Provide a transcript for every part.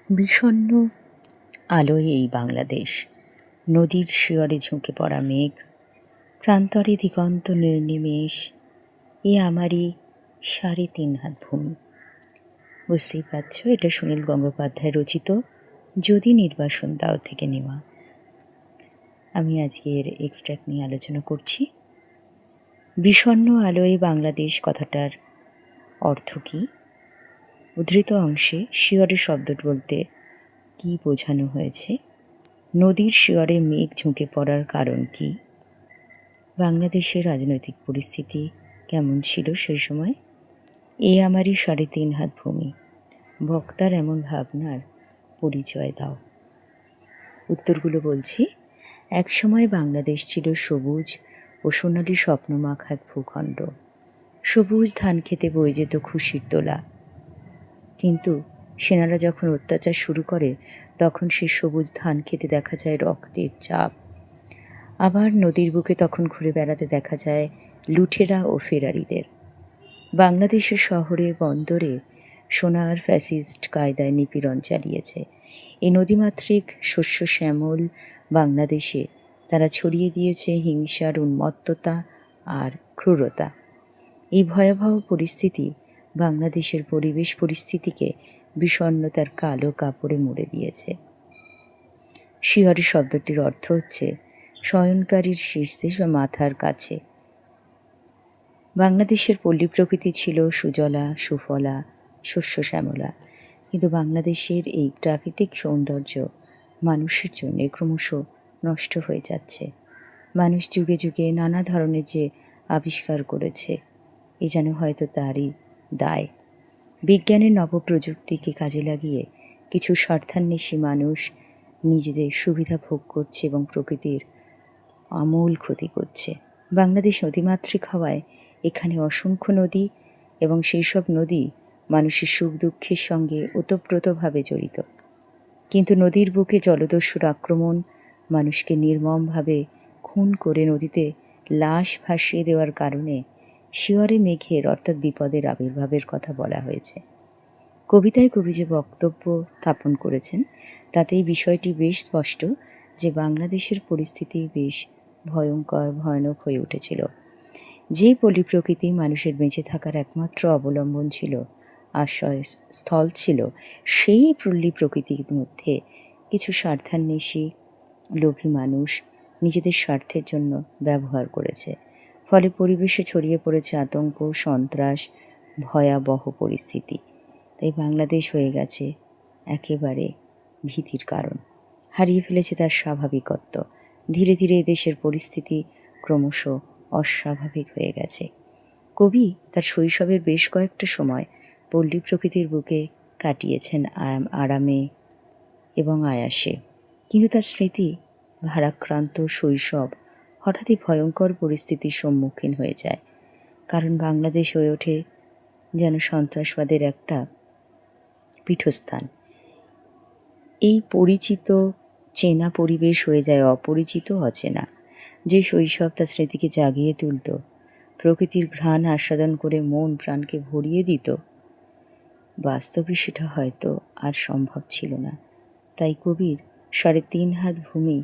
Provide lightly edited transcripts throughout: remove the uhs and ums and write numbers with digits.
বিষণ্ণ আলোয় এই বাংলাদেশ, নদীর শিয়রে ঝুঁকে পড়া মেঘ, প্রান্তরে দিগন্ত নির্নিমেষ, এ আমারই ৩.৫ হাত ভূমি। বুঝতেই পারছ, এটা সুনীল গঙ্গোপাধ্যায় রচিত যদি নির্বাসন দাও থেকে নেওয়া। আমি আজকের এক্সট্র্যাক্ট নিয়ে আলোচনা করছি। বিষণ্ণ আলোয় বাংলাদেশ কথাটার অর্থ কী? উদ্ধৃত অংশে শিয়রে শব্দ বলতে কী বোঝানো হয়েছে? নদীর শিয়রে মেঘ ঝুঁকে পড়ার কারণ কী? বাংলাদেশের রাজনৈতিক পরিস্থিতি কেমন ছিল সেই সময়? এ আমারই ৩.৫ হাত ভূমি, বক্তার এমন ভাবনার পরিচয় দাও। উত্তরগুলো বলছি। এক সময় বাংলাদেশ ছিল সবুজ ও সোনালি স্বপ্নমাখা এক ভূখণ্ড। সবুজ ধান খেতে বয়ে যেত খুশির দোলা। কিন্তু সেনারা যখন অত্যাচার শুরু করে, তখন সেই সবুজ ধান খেতে দেখা যায় রক্তের চাপ। আবার নদীর বুকে তখন ঘুরে বেড়াতে দেখা যায় লুঠেরা ও ফেরারিদের। বাংলাদেশের শহরে বন্দরে সোনার ফ্যাসিস্ট কায়দায় নিপীড়ন চালিয়েছে। এই নদীমাতৃক শস্য শ্যামল বাংলাদেশে তারা ছড়িয়ে দিয়েছে হিংসার উন্মত্ততা আর ক্রূরতা। এই ভয়াবহ পরিস্থিতি বাংলাদেশের পরিবেশ পরিস্থিতিকে বিষণ্ণতার কালো কাপড়ে মুড়ে দিয়েছে। শিয়রে শব্দটির অর্থ হচ্ছে শয়নকারীর শীর্ষে বা মাথার কাছে। বাংলাদেশের পল্লী প্রকৃতি ছিল সুজলা সুফলা শস্য শ্যামলা, কিন্তু বাংলাদেশের এই প্রাকৃতিক সৌন্দর্য মানুষের জন্য ক্রমশ নষ্ট হয়ে যাচ্ছে। মানুষ যুগে যুগে নানা ধরনের যে আবিষ্কার করেছে, এ যেন হয়তো তারই দায়। বিজ্ঞানের নবপ্রযুক্তিকে কাজে লাগিয়ে কিছু স্বার্থান্বেষী মানুষ নিজেদের সুবিধা ভোগ করছে এবং প্রকৃতির আমূল ক্ষতি করছে। বাংলাদেশ নদীমাতৃক হওয়ায় এখানে অসংখ্য নদী, এবং সেই সব নদী মানুষের সুখ দুঃখের সঙ্গে ওতপ্রোতভাবে জড়িত। কিন্তু নদীর বুকে জলদস্যুর আক্রমণ মানুষকে নির্মমভাবে খুন করে নদীতে লাশ ভাসিয়ে দেওয়ার কারণে শিয়রে মেঘের অর্থাৎ বিপদের আবির্ভাবের কথা বলা হয়েছে। কবিতায় কবি যে বক্তব্য স্থাপন করেছেন, তাতেই বিষয়টি বেশ স্পষ্ট যে বাংলাদেশের পরিস্থিতি বেশ ভয়ানক হয়ে উঠেছিল। যে পল্লী প্রকৃতি মানুষের বেঁচে থাকার একমাত্র অবলম্বন ছিল, আশ্রয়স্থল ছিল, সেই পল্লী প্রকৃতির মধ্যে কিছু স্বার্থান্বেষী লোভী মানুষ নিজেদের স্বার্থের জন্য ব্যবহার করেছে। ফলে পরিবেশে ছড়িয়ে পড়েছে আতঙ্ক, সন্ত্রাস, ভয়াবহ পরিস্থিতি। তাই বাংলাদেশ হয়ে গেছে একেবারে ভীতির কারণ, হারিয়ে ফেলেছে তার স্বাভাবিকত্ব। ধীরে ধীরে এদেশের পরিস্থিতি ক্রমশ অস্বাভাবিক হয়ে গেছে। কবি তার শৈশবের বেশ কয়েকটা সময় পল্লী প্রকৃতির বুকে কাটিয়েছেন আরামে এবং আয়াসে, কিন্তু তার স্মৃতি ভারাক্রান্ত শৈশব হঠাৎই ভয়ঙ্কর পরিস্থিতির সম্মুখীন হয়ে যায়। কারণ বাংলাদেশ হয়ে ওঠে যেন সন্ত্রাসবাদের একটা পীঠস্থান। এই পরিচিত চেনা পরিবেশ হয়ে যায় অপরিচিত অচেনা। যে শৈশব তার স্মৃতিকে জাগিয়ে তুলত, প্রকৃতির ঘ্রাণ আস্বাদন করে মন প্রাণকে ভরিয়ে দিত, বাস্তবে সেটা হয়তো আর সম্ভব ছিল না। তাই কবির ৩.৫ হাত ভূমি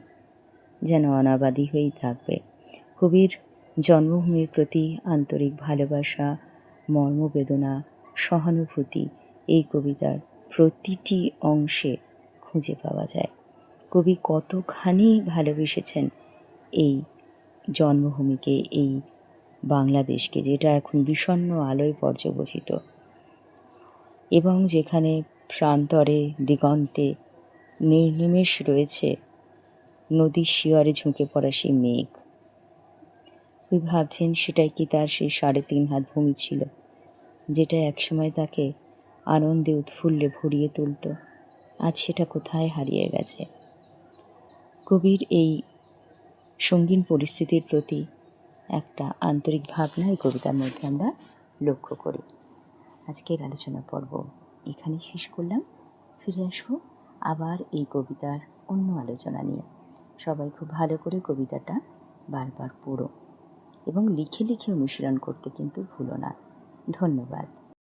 যেন অনাবাদী হয়েই থাকবে। কবির জন্মভূমির প্রতি আন্তরিক ভালোবাসা, মর্মবেদনা, সহানুভূতি এই কবিতার প্রতিটি অংশে খুঁজে পাওয়া যায়। কবি কতখানি ভালোবেসেছেন এই জন্মভূমিকে, এই বাংলাদেশকে, যেটা এখন বিষণ্ণ আলোয় পর্যবসিত এবং যেখানে প্রান্তরে দিগন্তে নির্নিমেষ রয়েছে নদীর শিয়রে ঝুঁকে পড়া সেই মেঘ। ওই ভাবছেন সেটাই কি তার সেই ৩.৫ হাত ভূমি ছিল, যেটা একসময় তাকে আনন্দে উৎফুল্লে ভরিয়ে তুলত। আজ সেটা কোথায় হারিয়ে গেছে? কবির এই সঙ্গীন পরিস্থিতির প্রতি একটা আন্তরিক ভাবনা এই কবিতার মধ্যে আমরা লক্ষ্য করি। আজকের আলোচনা পর্ব এখানেই শেষ করলাম। ফিরে আসবো আবার এই কবিতার অন্য আলোচনা নিয়ে। সবাই খুব ভালো করে কবিতাটা বারবার পড়ো এবং লিখে লিখে অনুশীলন করতে কিন্তু ভুলো না। ধন্যবাদ।